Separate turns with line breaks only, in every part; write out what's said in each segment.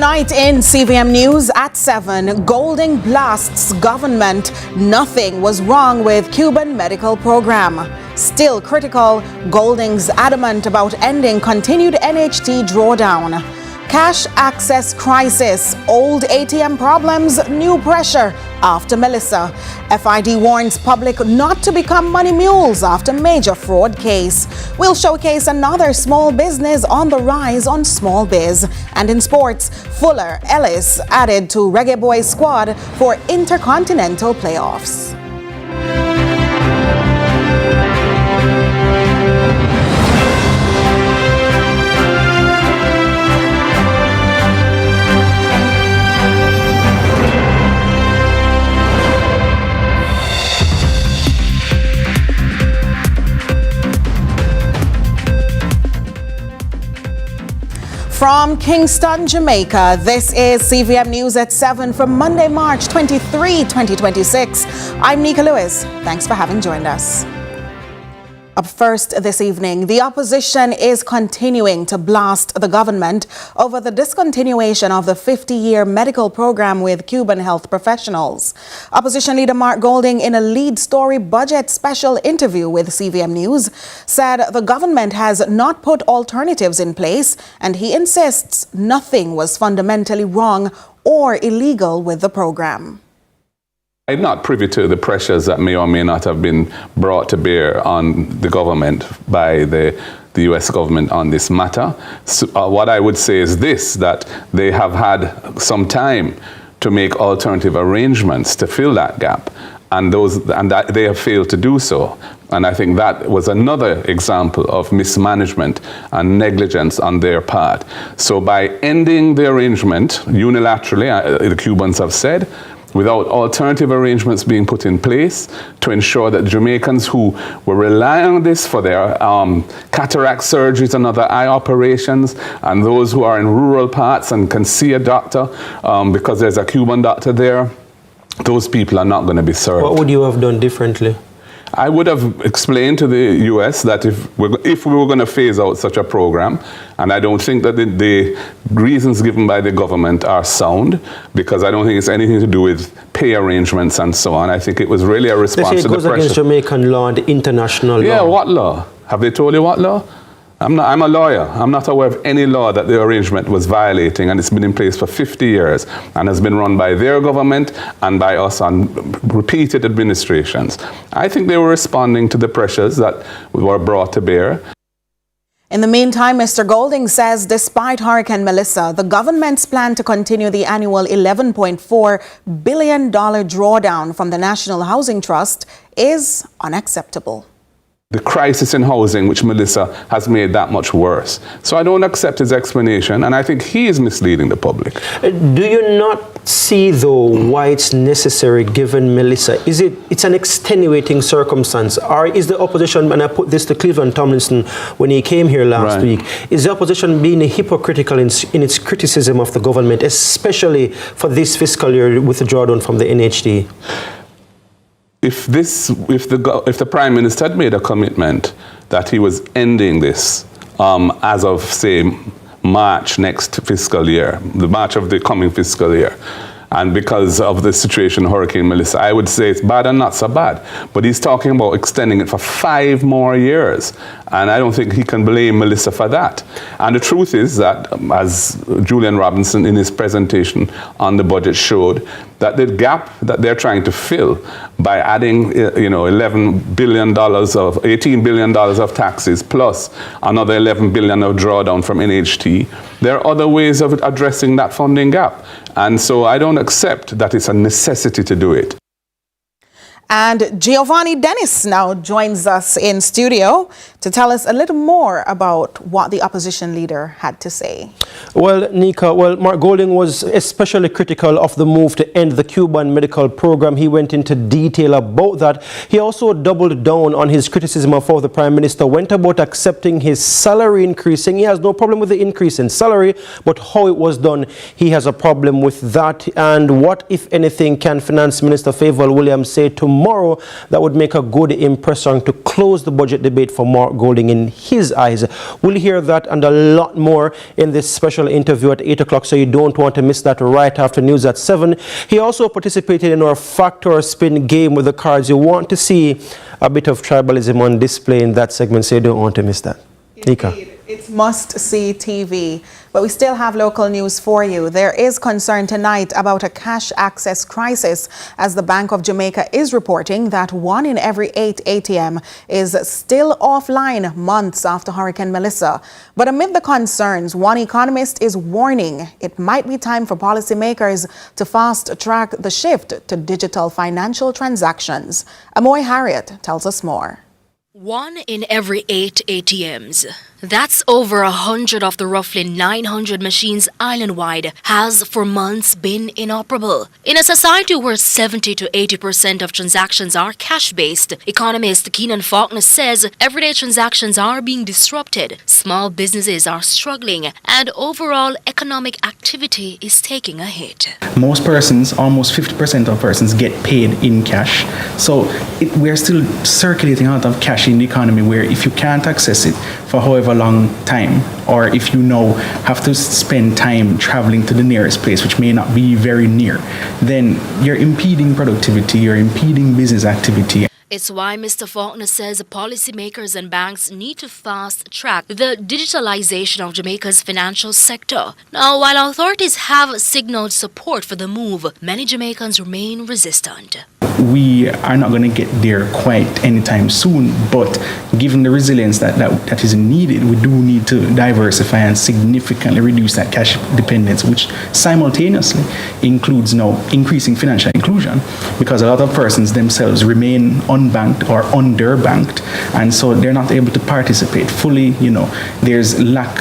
Tonight in CVM News at 7, Golding blasts government. Nothing was wrong with Cuban medical program. Still critical, Golding's adamant about ending continued NHT drawdown. Cash access crisis, old ATM problems, new pressure after Melissa. FID warns public not to become money mules after major fraud case. We'll showcase another small business on the rise on Small Biz. And in sports, Fuller Ellis added to Reggae Boys squad for intercontinental playoffs. From Kingston, Jamaica, this is CVM News at 7 for Monday, March 23, 2026. I'm Nika Lewis. Thanks for having joined us. Up first this evening, the opposition is continuing to blast the government over the discontinuation of the 50-year medical program with Cuban health professionals. Opposition leader Mark Golding, in a lead story budget special interview with CVM News, said the government has not put alternatives in place, and he insists nothing was fundamentally wrong or illegal with the program.
I'm not privy to the pressures that may or may not have been brought to bear on the government by the U.S. government on this matter. So, what I would say is this, that they have had some time to make alternative arrangements to fill that gap, and that they have failed to do so. And I think that was another example of mismanagement and negligence on their part. So by ending the arrangement unilaterally, the Cubans have said, without alternative arrangements being put in place to ensure that Jamaicans who were relying on this for their cataract surgeries and other eye operations, and those who are in rural parts and can see a doctor because there's a Cuban doctor there, those people are not going to be served.
What would you have done differently?
I would have explained to the U.S. that if we were going to phase out such a program, and I don't think that the reasons given by the government are sound, because I don't think it's anything to do with pay arrangements and so on. I think it was really a response to the pressure.
It goes against Jamaican law and the international law.
Yeah, what law? Have they told you what law? I'm a lawyer. I'm not aware of any law that the arrangement was violating, and it's been in place for 50 years and has been run by their government and by us on repeated administrations. I think they were responding to the pressures that were brought to bear.
In the meantime, Mr. Golding says despite Hurricane Melissa, the government's plan to continue the annual $11.4 billion drawdown from the National Housing Trust is unacceptable.
The crisis in housing, which Melissa has made that much worse. So I don't accept his explanation, and I think he is misleading the public.
Do you not see, though, why it's necessary given Melissa? It's an extenuating circumstance, or is the opposition, and I put this to Cleveland Tomlinson when he came here last week, is the opposition being hypocritical in its criticism of the government, especially for this fiscal year with the drawdown from the NHT?
If the Prime Minister had made a commitment that he was ending this as of, say, March next fiscal year, the March of the coming fiscal year, and because of the situation Hurricane Melissa, I would say it's bad and not so bad. But he's talking about extending it for 5 more years. And I don't think he can blame Melissa for that. And the truth is that, as Julian Robinson in his presentation on the budget showed, that the gap that they're trying to fill by adding, $18 billion of taxes plus another $11 billion of drawdown from NHT, there are other ways of addressing that funding gap. And so I don't accept that it's a necessity to do it.
And Giovanni Dennis now joins us in studio to tell us a little more about what the opposition leader had to say.
Well, Nika, Mark Golding was especially critical of the move to end the Cuban medical program. He went into detail about that. He also doubled down on his criticism of how the Prime Minister went about accepting his salary increasing. He has no problem with the increase in salary, but how it was done, he has a problem with that. And what, if anything, can Finance Minister Favour Williams say to tomorrow that would make a good impression to close the budget debate for Mark Golding in his eyes. We'll hear that and a lot more in this special interview at 8 o'clock, so you don't want to miss that right after news at 7. He also participated in our fact or spin game with the cards. You want to see a bit of tribalism on display in that segment, so you don't want to miss that. Nika.
It's must-see TV. But we still have local news for you. There is concern tonight about a cash access crisis as the Bank of Jamaica is reporting that 1 in every 8 ATM is still offline months after Hurricane Melissa. But amid the concerns, one economist is warning it might be time for policymakers to fast-track the shift to digital financial transactions. Amoy Harriet tells us more.
1 in every 8 ATMs. That's over 100 of the roughly 900 machines island-wide has for months been inoperable. In a society where 70 to 80% of transactions are cash-based, economist Keenan Faulkner says everyday transactions are being disrupted, small businesses are struggling, and overall economic activity is taking a hit.
Most persons, almost 50% of persons, get paid in cash. So we're still circulating out of cash in the economy where if you can't access it for however long time, or if you have to spend time traveling to the nearest place, which may not be very near, then you're impeding productivity, you're impeding business activity.
It's why Mr. Faulkner says policymakers and banks need to fast-track the digitalization of Jamaica's financial sector. Now, while authorities have signaled support for the move, many Jamaicans remain resistant.
We are not going to get there quite anytime soon, but given the resilience that is needed, we do need to diversify and significantly reduce that cash dependence, which simultaneously includes now increasing financial inclusion, because a lot of persons themselves remain unbanked or underbanked, and so they're not able to participate fully. There's a lack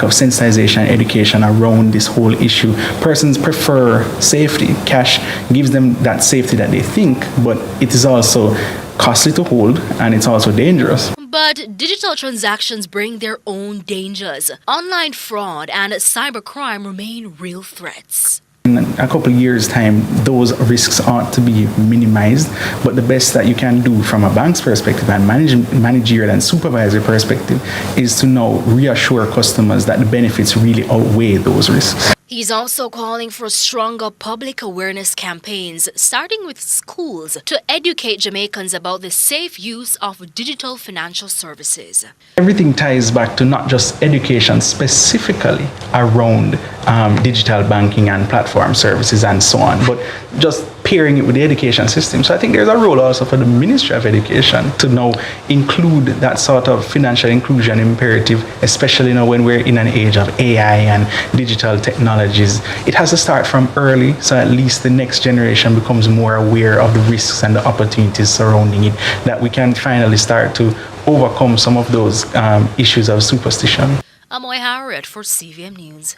of sensitization and education around this whole issue. Persons prefer safety. Cash gives them that safety that they think, but it is also costly to hold and it's also dangerous.
But digital transactions bring their own dangers. Online fraud and cybercrime remain real threats.
In a couple of years' time, those risks ought to be minimized, but the best that you can do from a bank's perspective and managerial and supervisory perspective is to now reassure customers that the benefits really outweigh those risks.
He's also calling for stronger public awareness campaigns, starting with schools, to educate Jamaicans about the safe use of digital financial services.
Everything ties back to not just education specifically around digital banking and platform services and so on, but just pairing it with the education system. So I think there's a role also for the Ministry of Education to now include that sort of financial inclusion imperative, especially now when we're in an age of AI and digital technologies. It has to start from early, so at least the next generation becomes more aware of the risks and the opportunities surrounding it, that we can finally start to overcome some of those issues of superstition.
Amoy Harriet for CVM News.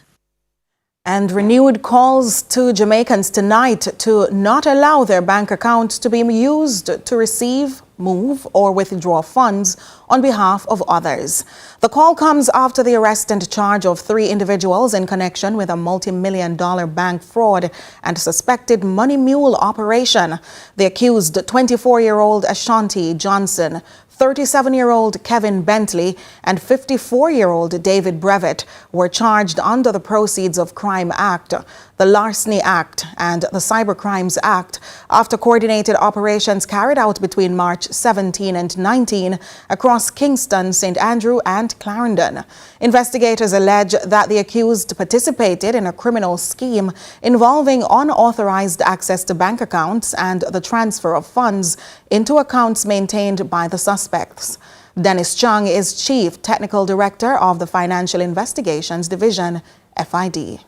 And renewed calls to Jamaicans tonight to not allow their bank accounts to be used to receive, move, or withdraw funds on behalf of others. The call comes after the arrest and charge of 3 individuals in connection with a multi-million-dollar bank fraud and suspected money mule operation. The accused 24-year-old Ashanti Johnson, 37-year-old Kevin Bentley, and 54-year-old David Brevet were charged under the Proceeds of Crime Act, the Larceny Act, and the Cybercrimes Act after coordinated operations carried out between March 17 and 19 across Kingston, St. Andrew, and Clarendon. Investigators allege that the accused participated in a criminal scheme involving unauthorized access to bank accounts and the transfer of funds into accounts maintained by the suspects. Dennis Chung is Chief Technical Director of the Financial Investigations Division, FID.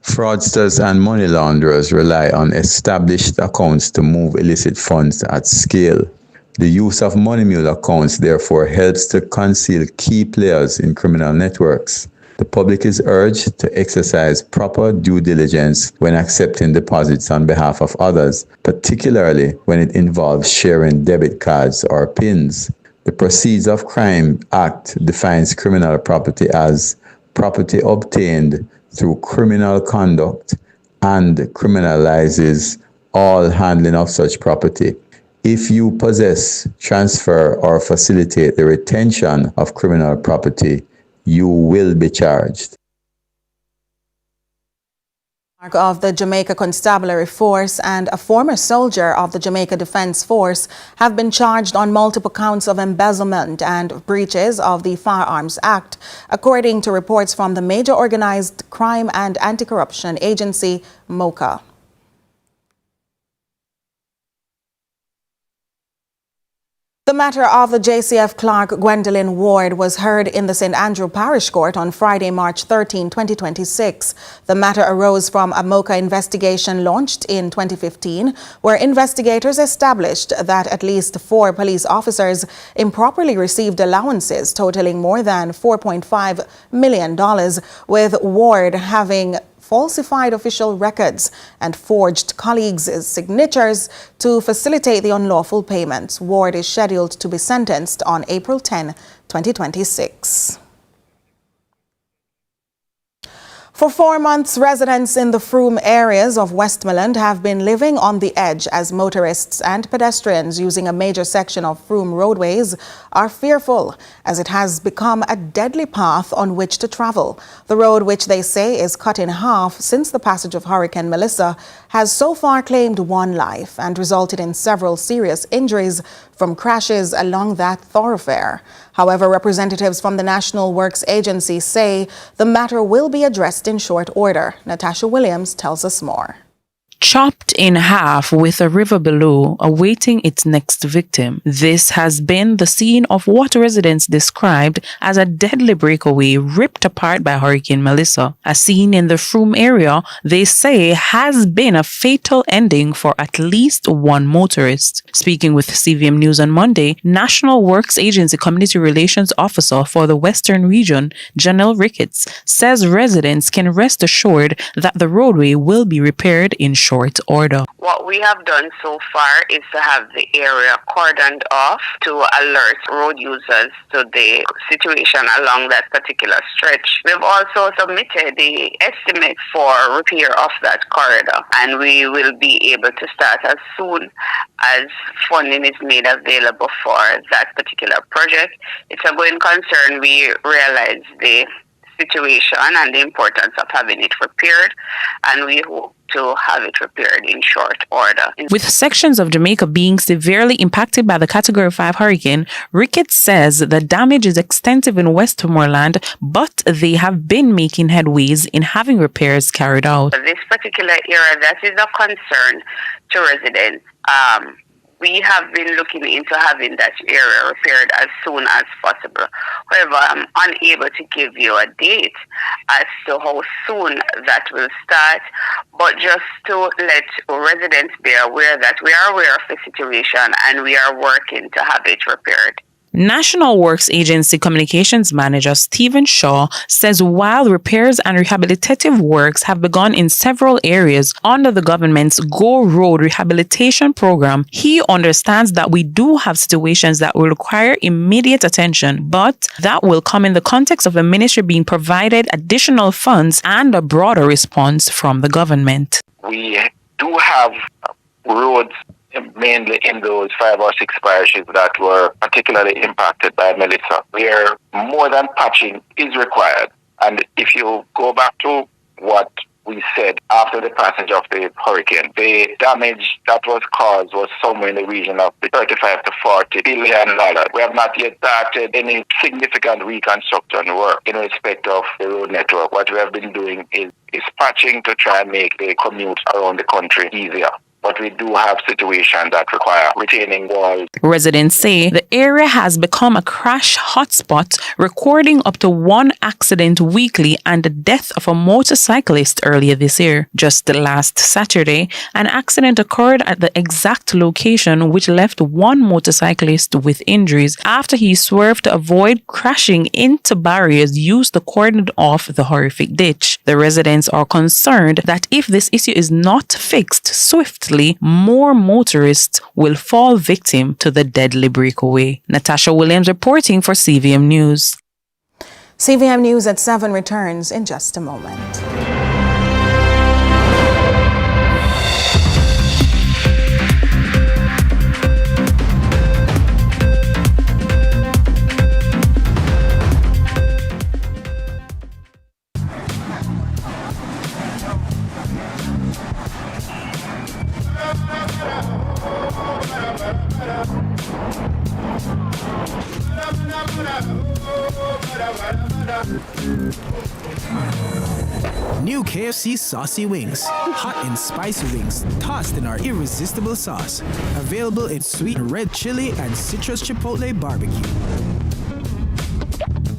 Fraudsters and money launderers rely on established accounts to move illicit funds at scale. The use of money mule accounts therefore helps to conceal key players in criminal networks. The public is urged to exercise proper due diligence when accepting deposits on behalf of others, particularly when it involves sharing debit cards or PINs. The Proceeds of Crime Act defines criminal property as property obtained through criminal conduct and criminalizes all handling of such property. If you possess, transfer, or facilitate the retention of criminal property, you will be charged.
Of the Jamaica Constabulary Force and a former soldier of the Jamaica Defense Force have been charged on multiple counts of embezzlement and breaches of the Firearms Act, according to reports from the Major Organized Crime and Anti-Corruption Agency, MOCA. The matter of the JCF Clark Gwendolyn Ward was heard in the St. Andrew Parish Court on Friday, March 13, 2026. The matter arose from a MOCA investigation launched in 2015, where investigators established that at least 4 police officers improperly received allowances totaling more than $4.5 million, with Ward having falsified official records and forged colleagues' signatures to facilitate the unlawful payments. Ward is scheduled to be sentenced on April 10, 2026. For 4 months, residents in the Frome areas of Westmoreland have been living on the edge as motorists and pedestrians using a major section of Frome roadways are fearful, as it has become a deadly path on which to travel. The road, which they say is cut in half since the passage of Hurricane Melissa, has so far claimed 1 life and resulted in several serious injuries from crashes along that thoroughfare. However, representatives from the National Works Agency say the matter will be addressed in short order. Natasha Williams tells us more.
Chopped in half with a river below awaiting its next victim. This has been the scene of what residents described as a deadly breakaway ripped apart by Hurricane Melissa. A scene in the Frome area they say has been a fatal ending for at least 1 motorist. Speaking with CVM News on Monday, National Works Agency Community Relations Officer for the Western Region, Janelle Ricketts, says residents can rest assured that the roadway will be repaired in short order.
What we have done so far is to have the area cordoned off to alert road users to the situation along that particular stretch. We've also submitted the estimate for repair of that corridor, and we will be able to start as soon as funding is made available for that particular project. It's a going concern. We realize the situation and the importance of having it repaired, and we hope to have it repaired in short order.
With sections of Jamaica being severely impacted by the Category 5 hurricane, Ricketts says the damage is extensive in Westmoreland, but they have been making headways in having repairs carried out.
This particular area, that is a concern to residents. We have been looking into having that area repaired as soon as possible. However, I'm unable to give you a date as to how soon that will start, but just to let residents be aware that we are aware of the situation and we are working to have it repaired.
National Works Agency Communications Manager Stephen Shaw says while repairs and rehabilitative works have begun in several areas under the government's Go Road Rehabilitation Program, he understands that we do have situations that will require immediate attention, but that will come in the context of the ministry being provided additional funds and a broader response from the government.
We do have roads mainly in those 5 or 6 parishes that were particularly impacted by Melissa, where more than patching is required. And if you go back to what we said after the passage of the hurricane, the damage that was caused was somewhere in the region of $35 to $40 billion. We have not yet started any significant reconstruction work in respect of the road network. What we have been doing is patching to try and make the commute around the country easier. But we do have situations that require retaining walls.
Residents say the area has become a crash hotspot, recording up to 1 accident weekly and the death of a motorcyclist earlier this year. Just last Saturday, an accident occurred at the exact location which left 1 motorcyclist with injuries after he swerved to avoid crashing into barriers used to cordon off the horrific ditch. The residents are concerned that if this issue is not fixed swiftly, more motorists will fall victim to the deadly breakaway. Natasha Williams reporting for CVM News.
CVM News at 7 returns in just a moment.
New KFC Saucy Wings. Hot and spicy wings tossed in our irresistible sauce. Available in sweet red chili and citrus chipotle barbecue.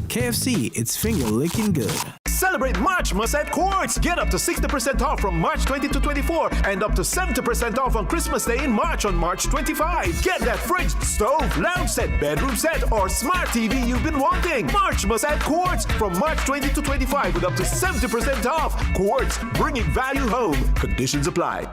KFC, it's finger-licking good.
Celebrate Marchmas at Quartz! Get up to 60% off from March 20 to 24 and up to 70% off on Christmas Day in March on March 25. Get that fridge, stove, lounge set, bedroom set, or smart TV you've been wanting. Marchmas at Quartz from March 20 to 25 with up to 70% off. Quartz, bringing value home. Conditions apply.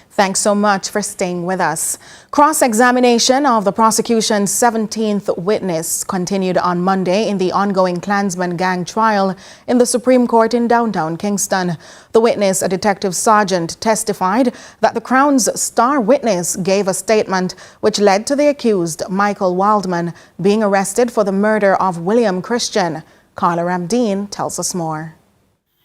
Thanks so much for staying with us. Cross-examination of the prosecution's 17th witness continued on Monday in the ongoing Clansman gang trial in the Supreme Court in downtown Kingston. The witness, a detective sergeant, testified that the Crown's star witness gave a statement which led to the accused, Michael Wildman, being arrested for the murder of William Christian. Carla Ramdeen tells us more.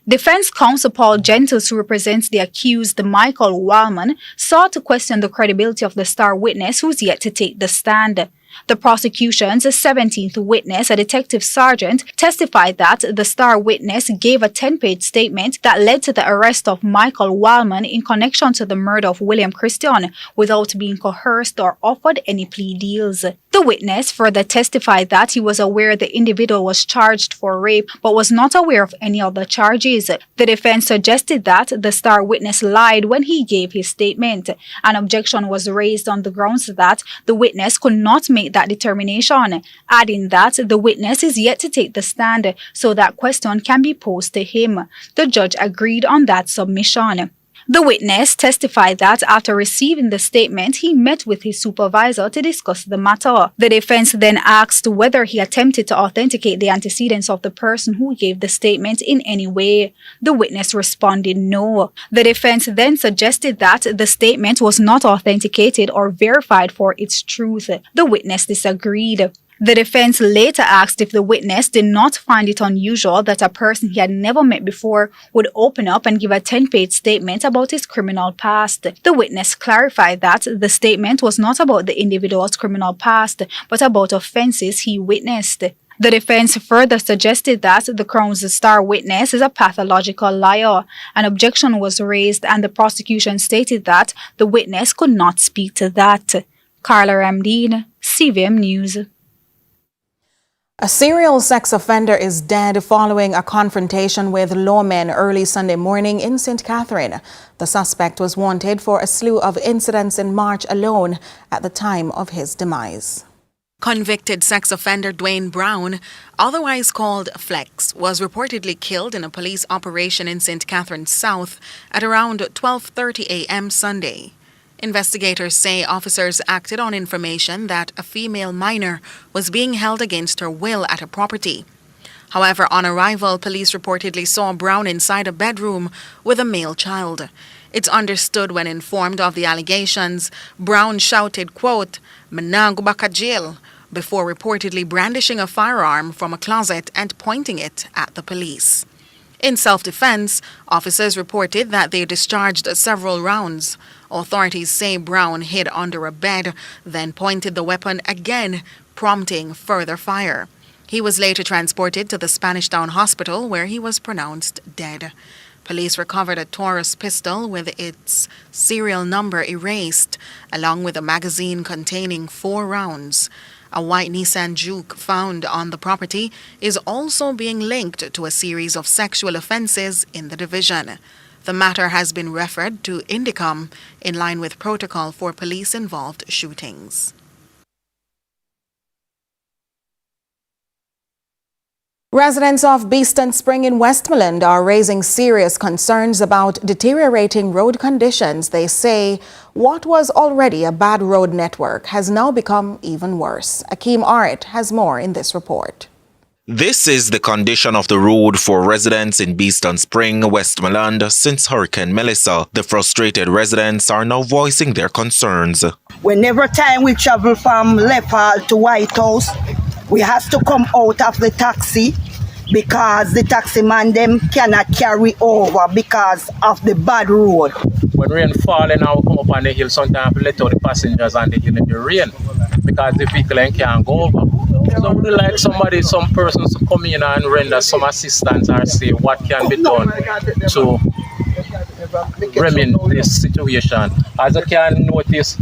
Defense counsel Paul Gentles, who represents the accused Michael Wildman, sought to question the credibility of the star witness who's yet to take the stand. The prosecution's 17th witness, a detective sergeant, testified that the star witness gave a 10-page statement that led to the arrest of Michael Wildman in connection to the murder of William Christian without being coerced or offered any plea deals. The witness further testified that he was aware the individual was charged for rape but was not aware of any other charges. The defense suggested that the star witness lied when he gave his statement. An objection was raised on the grounds that the witness could not make that determination, adding that the witness is yet to take the stand so that question can be posed to him. The judge agreed on that submission. The witness testified that after receiving the statement, he met with his supervisor to discuss the matter. The defense then asked whether he attempted to authenticate the antecedents of the person who gave the statement in any way. The witness responded no. The defense then suggested that the statement was not authenticated or verified for its truth. The witness disagreed. The defense later asked if the witness did not find it unusual that a person he had never met before would open up and give a 10-page statement about his criminal past. The witness clarified that the statement was not about the individual's criminal past, but about offenses he witnessed. The defense further suggested that the Crown's star witness is a pathological liar. An objection was raised and the prosecution stated that the witness could not speak to that. Carla Ramdeen, CVM News.
A serial sex offender is dead following a confrontation with lawmen early Sunday morning in St. Catherine. The suspect was wanted for a slew of incidents in March alone at the time of his demise.
Convicted sex offender Dwayne Brown, otherwise called Flex, was reportedly killed in a police operation in St. Catherine South at around 12:30 a.m. Sunday. Investigators say officers acted on information that a female minor was being held against her will at a property. However, on arrival, police reportedly saw Brown inside a bedroom with a male child. It's understood when informed of the allegations, Brown shouted, quote, "Manna go back to jail," before reportedly brandishing a firearm from a closet and pointing it at the police. In self-defense, officers reported that they discharged several rounds. Authorities say Brown hid under a bed, then pointed the weapon again, prompting further fire. He was later transported to the Spanish Town Hospital, where he was pronounced dead. Police recovered a Taurus pistol with its serial number erased, along with a magazine containing 4 rounds. A white Nissan Juke found on the property is also being linked to a series of sexual offenses in the division. The matter has been referred to Indicom in line with protocol for police-involved shootings.
Residents of Beeston Spring in Westmoreland are raising serious concerns about deteriorating road conditions. They say what was already a bad road network has now become even worse. Akeem Art has more in this report.
This is the condition of the road for residents in Beeston Spring, Westmoreland, since Hurricane Melissa. The frustrated residents are now voicing their concerns.
Whenever time we travel from Left Hall to White House, we have to come out of the taxi because the taxi man them cannot carry over because of the bad road.
When rain fall and now come up on the hill, sometimes we let out the passengers on the hill in the rain because the vehicle can't go over. So we would like some persons to come in and render some assistance or say what can be done to remedy this situation. As you can notice,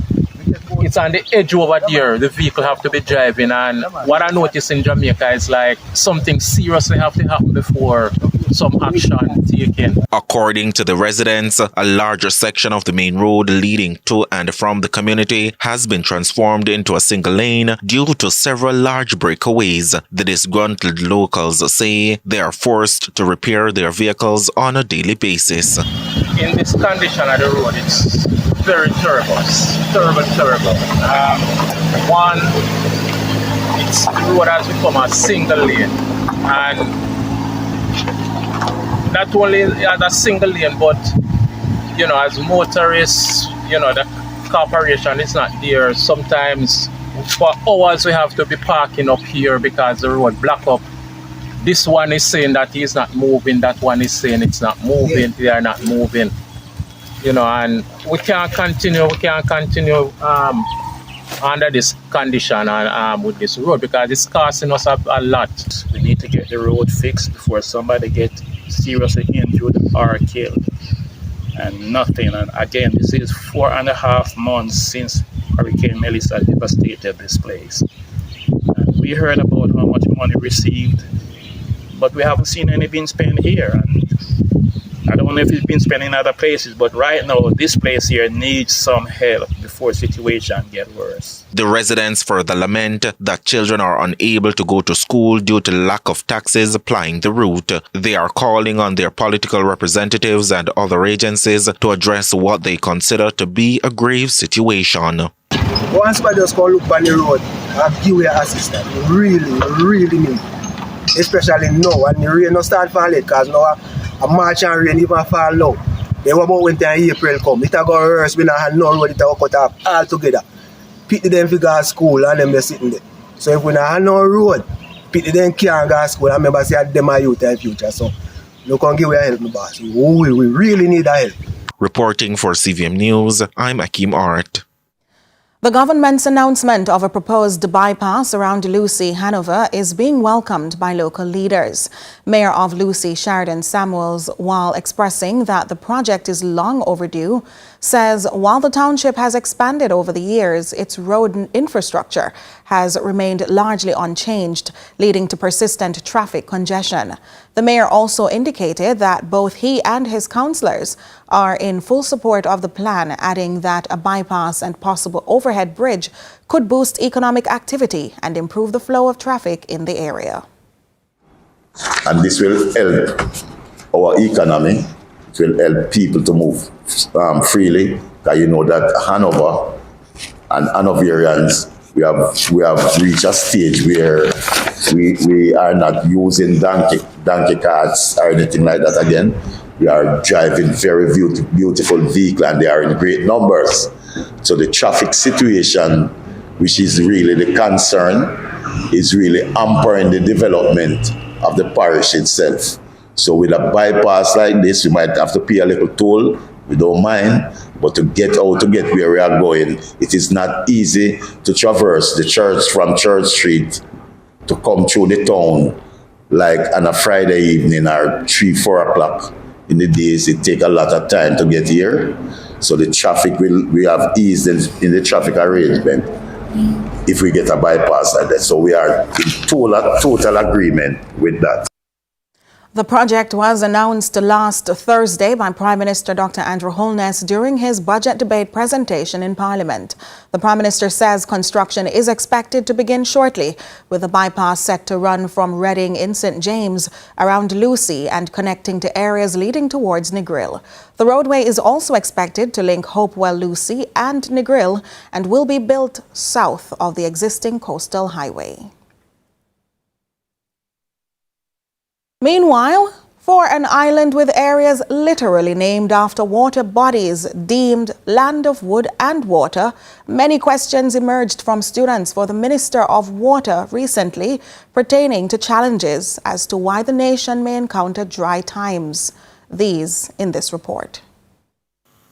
it's on the edge over there. The vehicle have to be driving, and what I notice in Jamaica is like something seriously have to happen before some action taken.
According to the residents, a larger section of the main road leading to and from the community has been transformed into a single lane due to several large breakaways. The disgruntled locals say they are forced to repair their vehicles on a daily basis.
In this condition of the road, it's very terrible. It's terrible. One, the road has become a single lane, and not only as a single lane, but as motorists, the cooperation is not there. Sometimes for hours we have to be parking up here because the road block up. This one is saying that he's not moving, that one is saying it's not moving, they are not moving. And we can't continue under this condition and with this road because it's costing us a lot.
We need to get the road fixed before somebody gets seriously injured or killed. And nothing. And again, this is 4.5 months since Hurricane Melissa devastated this place. And we heard about how much money received, but we haven't seen any being spent here. And I don't know if it's been spent in other places, but right now, this place here needs some help before the situation gets worse.
The residents further lament that children are unable to go to school due to lack of taxis plying the route. They are calling on their political representatives and other agencies to address what they consider to be a grave situation.
Once somebody just go look on the road and give you assistance, really need. Especially now, when the rain no start falling, because now a March and rain even fall now. Then what about when April come? It a go worse, we not have no road, it a go cut off all together. People them figure at school and them just sitting there. So if we not have no road, people them can't go to school and remember say them are youth and future. So look and give me help, my boss. We really need that help.
Reporting for CVM News, I'm Akeem Art.
The government's announcement of a proposed bypass around Lucea, Hanover, is being welcomed by local leaders. Mayor of Lucea, Sheridan Samuels, while expressing that the project is long overdue, says while the township has expanded over the years, its road infrastructure has remained largely unchanged, leading to persistent traffic congestion. The mayor also indicated that both he and his councillors are in full support of the plan, adding that a bypass and possible overhead bridge could boost economic activity and improve the flow of traffic in the area.
And this will help our economy. It will help people to move freely. Because you know that Hanover and Hanoverians, we have reached a stage where we are not using donkey carts or anything like that again. We are driving very beautiful vehicles, and they are in great numbers. So the traffic situation, which is really the concern, is really hampering the development of the parish itself. So with a bypass like this, we might have to pay a little toll. We don't mind, but to get where we are going, it is not easy to traverse the church from Church Street to come through the town like on a Friday evening or 3-4 o'clock in the days. It takes a lot of time to get here. So the traffic we have eased in the traffic arrangement if we get a bypass like that. So we are in total agreement with that.
The project was announced last Thursday by Prime Minister Dr. Andrew Holness during his budget debate presentation in Parliament. The Prime Minister says construction is expected to begin shortly, with the bypass set to run from Reading in St. James around Lucea and connecting to areas leading towards Negril. The roadway is also expected to link Hopewell Lucea and Negril and will be built south of the existing coastal highway. Meanwhile, for an island with areas literally named after water bodies deemed land of wood and water, many questions emerged from students for the Minister of Water recently pertaining to challenges as to why the nation may encounter dry times. These in this report.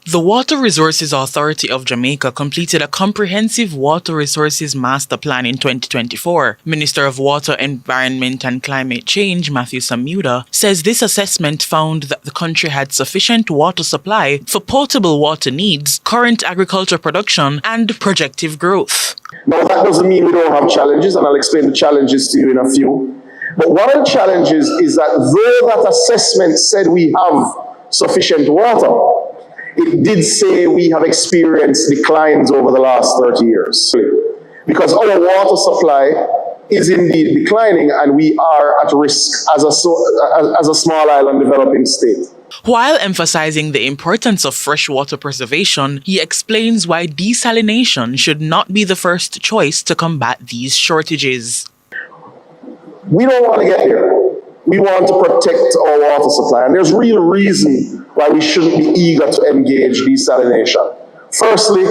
The Water Resources Authority of Jamaica completed a comprehensive water resources master plan in 2024. Minister of Water, Environment and Climate Change, Matthew Samuda, says this assessment found that the country had sufficient water supply for potable water needs, current agriculture production, and projective growth.
Now, that doesn't mean we don't have challenges, and I'll explain the challenges to you in a few. But one of the challenges is that though that assessment said we have sufficient water, it did say we have experienced declines over the last 30 years. Because our water supply is indeed declining, and we are at risk as a small island developing state.
While emphasizing the importance of freshwater preservation, he explains why desalination should not be the first choice to combat these shortages.
We don't want to get there. We want to protect our water supply, and there's real reason why we shouldn't be eager to engage desalination. Firstly,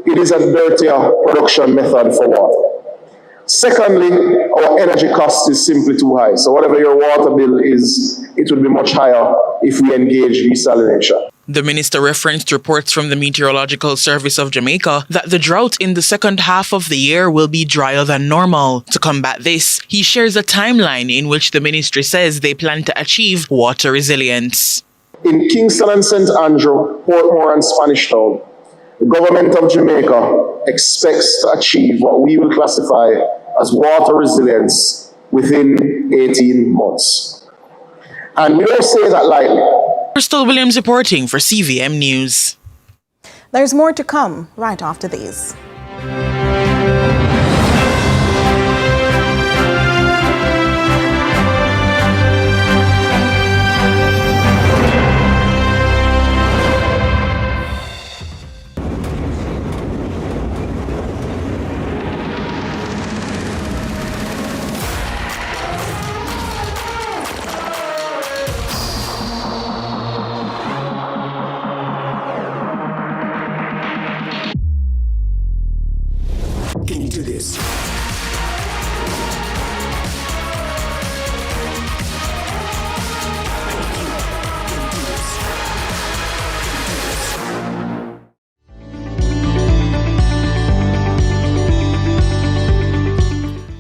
it is a dirtier production method for water. Secondly, our energy cost is simply too high. So whatever your water bill is, it would be much higher if we engage desalination.
The minister referenced reports from the Meteorological Service of Jamaica that the drought in the second half of the year will be drier than normal. To combat this, he shares a timeline in which the ministry says they plan to achieve water resilience.
In Kingston and St. Andrew, Portmore and Spanish Town, the government of Jamaica expects to achieve what we will classify as water resilience within 18 months. And we don't say that lightly.
Crystal Williams reporting for CVM News.
There's more to come right after these.
Can you do this?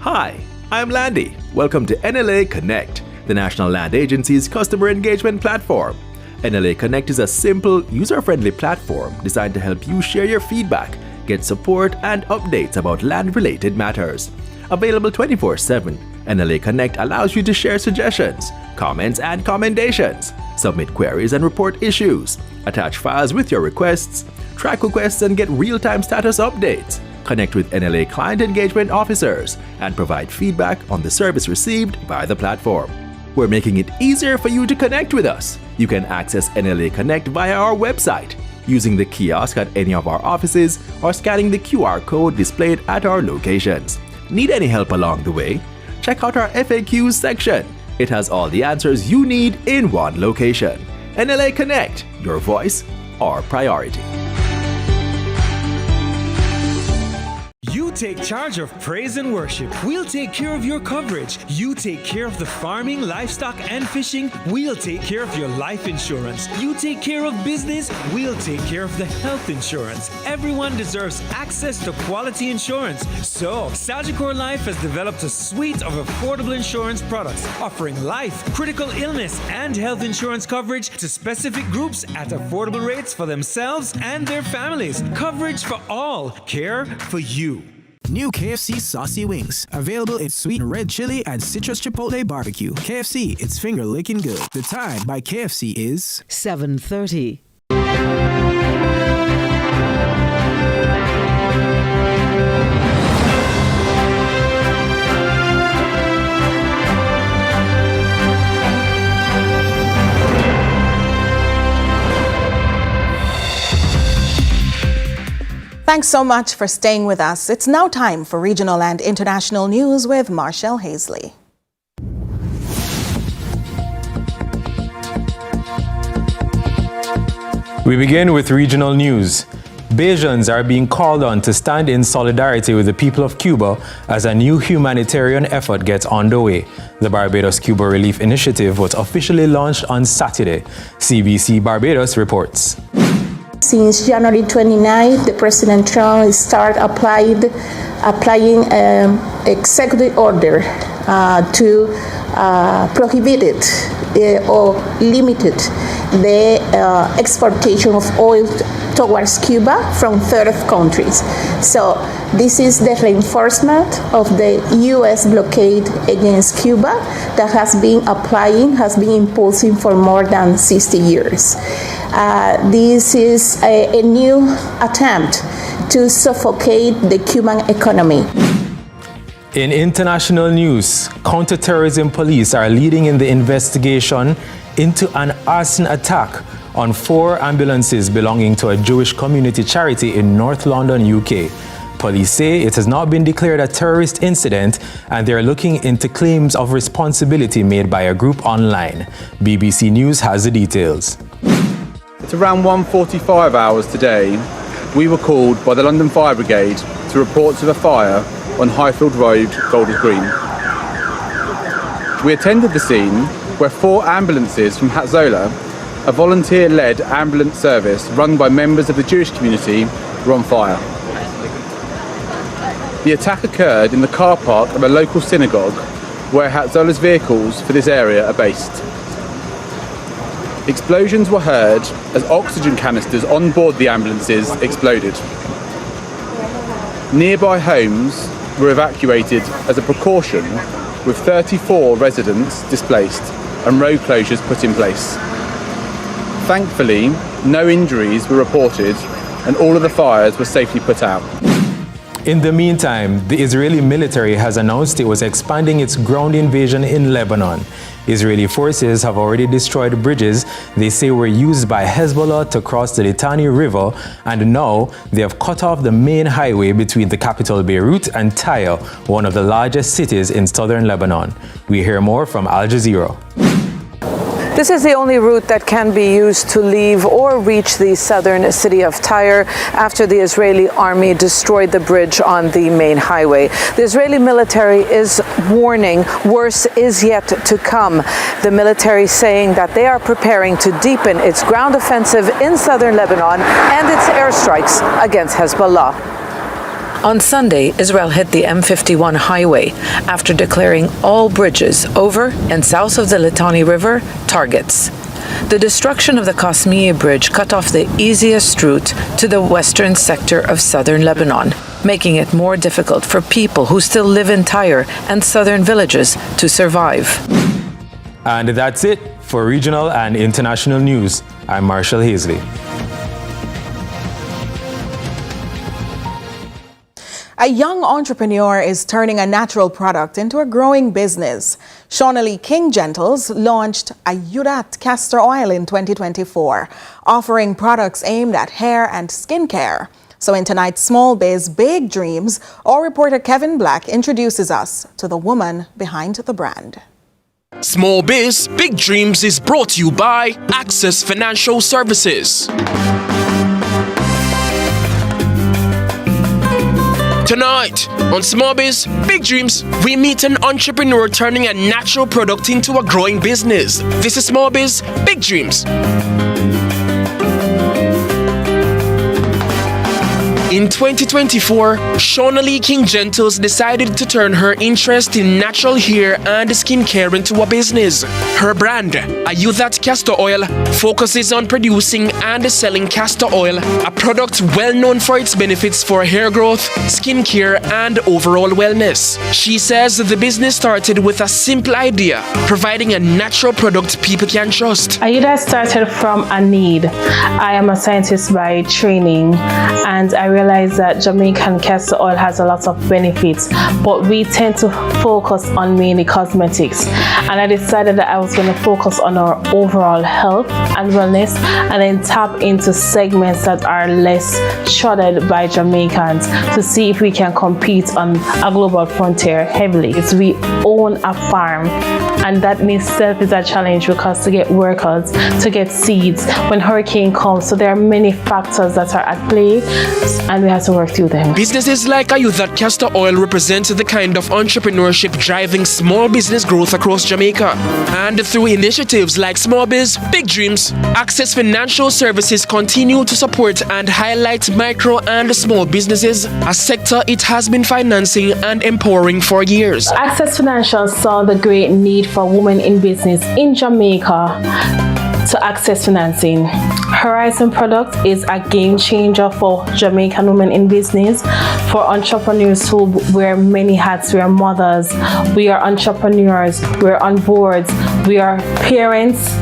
Hi, I'm Landy. Welcome to NLA Connect, the National Land Agency's customer engagement platform. NLA Connect is a simple, user-friendly platform designed to help you share your feedback, get support, and updates about land-related matters. Available 24/7, NLA Connect allows you to share suggestions, comments, and commendations, submit queries and report issues, attach files with your requests, track requests and get real-time status updates, connect with NLA client engagement officers, and provide feedback on the service received by the platform. We're making it easier for you to connect with us. You can access NLA Connect via our website, using the kiosk at any of our offices, or scanning the QR code displayed at our locations. Need any help along the way? Check out our FAQs section. It has all the answers you need in one location. NLA Connect, your voice, our priority.
You take charge of praise and worship. We'll take care of your coverage. You take care of the farming, livestock, and fishing. We'll take care of your life insurance. You take care of business. We'll take care of the health insurance. Everyone deserves access to quality insurance. So, Sagicor Life has developed a suite of affordable insurance products offering life, critical illness, and health insurance coverage to specific groups at affordable rates for themselves and their families. Coverage for all. Care for you.
New KFC Saucy Wings. Available in sweet red chili and citrus chipotle barbecue. KFC, it's finger licking good. The time by KFC is
7:30.
Thanks so much for staying with us. It's now time for regional and international news with Marshall Hazley.
We begin with regional news. Bajans are being called on to stand in solidarity with the people of Cuba as a new humanitarian effort gets underway. The Barbados-Cuba Relief Initiative was officially launched on Saturday. CBC Barbados reports.
Since January 29th, the President Trump started applying executive order to prohibit it or limited the exportation of oil towards Cuba from third countries. So this is the reinforcement of the U.S. blockade against Cuba that has been imposing for more than 60 years. This is a new attempt to suffocate the Cuban economy.
In international news, counterterrorism police are leading in the investigation into an arson attack on 4 ambulances belonging to a Jewish community charity in North London, UK. Police say it has not been declared a terrorist incident and they're looking into claims of responsibility made by a group online. BBC News has the details.
At around 1:45 hours today, we were called by the London Fire Brigade to reports of a fire on Highfield Road, Golders Green. We attended the scene where 4 ambulances from Hatzola, a volunteer-led ambulance service run by members of the Jewish community, were on fire. The attack occurred in the car park of a local synagogue where Hatzola's vehicles for this area are based. Explosions were heard as oxygen canisters on board the ambulances exploded. Nearby homes were evacuated as a precaution, with 34 residents displaced and road closures put in place. Thankfully, no injuries were reported and all of the fires were safely put out.
In the meantime, the Israeli military has announced it was expanding its ground invasion in Lebanon. Israeli forces have already destroyed bridges they say were used by Hezbollah to cross the Litani River, and now they have cut off the main highway between the capital Beirut and Tyre, one of the largest cities in southern Lebanon. We hear more from Al Jazeera.
This is the only route that can be used to leave or reach the southern city of Tyre after the Israeli army destroyed the bridge on the main highway. The Israeli military is warning worse is yet to come. The military saying that they are preparing to deepen its ground offensive in southern Lebanon and its airstrikes against Hezbollah. On Sunday, Israel hit the M51 highway after declaring all bridges over and south of the Litani River targets. The destruction of the Qasmieh Bridge cut off the easiest route to the western sector of southern Lebanon, making it more difficult for people who still live in Tyre and southern villages to survive.
And that's it for regional and international news. I'm Marshall Hazley.
A young entrepreneur is turning a natural product into a growing business. Shaunalee King Gentles launched a Yurat castor oil in 2024, offering products aimed at hair and skincare. So in tonight's Small Biz Big Dreams, our reporter Kevin Black introduces us to the woman behind the brand.
Small Biz Big Dreams is brought to you by Access Financial Services. Tonight, on Small Biz Big Dreams, we meet an entrepreneur turning a natural product into a growing business. This is Small Biz Big Dreams. In 2024, Shauna Lee King Gentles decided to turn her interest in natural hair and skincare into a business. Her brand, Ayudat Castor Oil, focuses on producing and selling castor oil, a product well known for its benefits for hair growth, skincare, and overall wellness. She says the business started with a simple idea, providing a natural product people can trust.
Ayudat started from a need. I am a scientist by training, and I realized that Jamaican castor oil has a lot of benefits, but we tend to focus on mainly cosmetics. And I decided that I was going to focus on our overall health and wellness, and then tap into segments that are less trodden by Jamaicans to see if we can compete on a global frontier heavily. We own a farm, and that in itself is a challenge because to get workers, to get seeds when hurricane comes, so there are many factors that are at play, and we have to work through them.
Businesses like Ayudat Castor Oil represent the kind of entrepreneurship driving small business growth across Jamaica. And through initiatives like Small Biz, Big Dreams, Access Financial Services continue to support and highlight micro and small businesses, a sector it has been financing and empowering for years.
Access Financial saw the great need for women in business in Jamaica to access financing. Horizon product is a game changer for Jamaican women in business, for entrepreneurs who wear many hats. We are mothers, we are entrepreneurs, we're on boards, we are parents,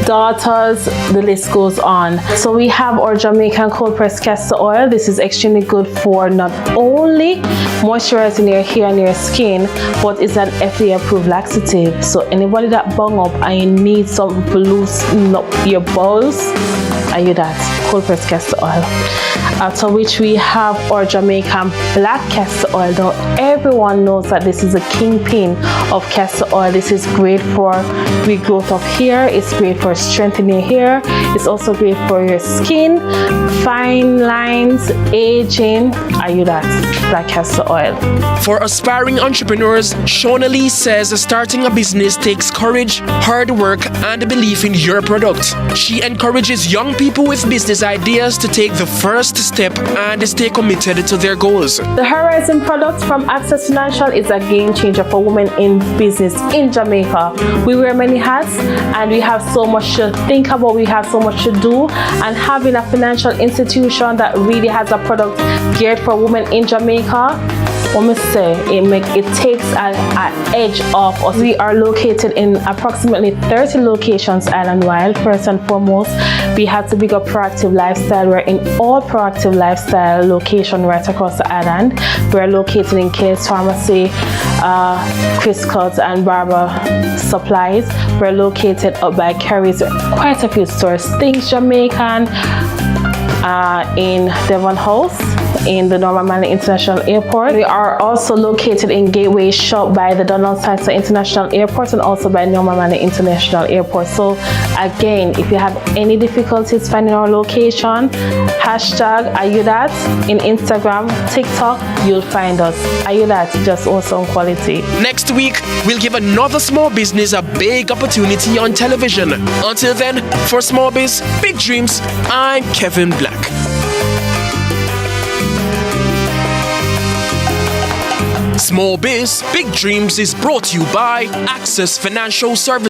daughters, the list goes on. So we have our Jamaican cold pressed castor oil. This is extremely good for not only moisturizing your hair and your skin, but it's an FDA approved laxative. So anybody that bung up and you need some to loosen up your balls, Ayudat cold pressed castor oil. After which we have our Jamaican black castor oil. Now everyone knows that this is a kingpin of castor oil. This is great for regrowth of hair, it's great for strengthening your hair, it's also great for your skin, fine lines, aging. Ayudat black castor oil.
For aspiring entrepreneurs, Shauna Lee says starting a business takes courage, hard work, and belief in your product. She encourages young people with business ideas to take the first step and stay committed to their goals.
The Horizon product from Access Financial is a game changer for women in business in Jamaica. We wear many hats and we have so much to think about, we have so much to do, and having a financial institution that really has a product geared for women in Jamaica, it takes an edge off us. We are located in approximately 30 locations island-wide. First and foremost, we have to big up Proactive Lifestyle. We're in all Proactive Lifestyle locations right across the island. We're located in Kay's Pharmacy, Chris Cuts and Barber Supplies. We're located up by Kerry's, quite a few stores. Things Jamaican, in Devon House, in the Norman Manley International Airport. We are also located in Gateway Shop by the Donald Sykes International Airport and also by Norman Manley International Airport. So again, if you have any difficulties finding our location, hashtag Ayudat in Instagram, TikTok, you'll find us. Ayudat, just awesome quality.
Next week, we'll give another small business a big opportunity on television. Until then, for Small Biz, Big Dreams, I'm Kevin Black. Small Biz, Big Dreams is brought to you by Access Financial Services.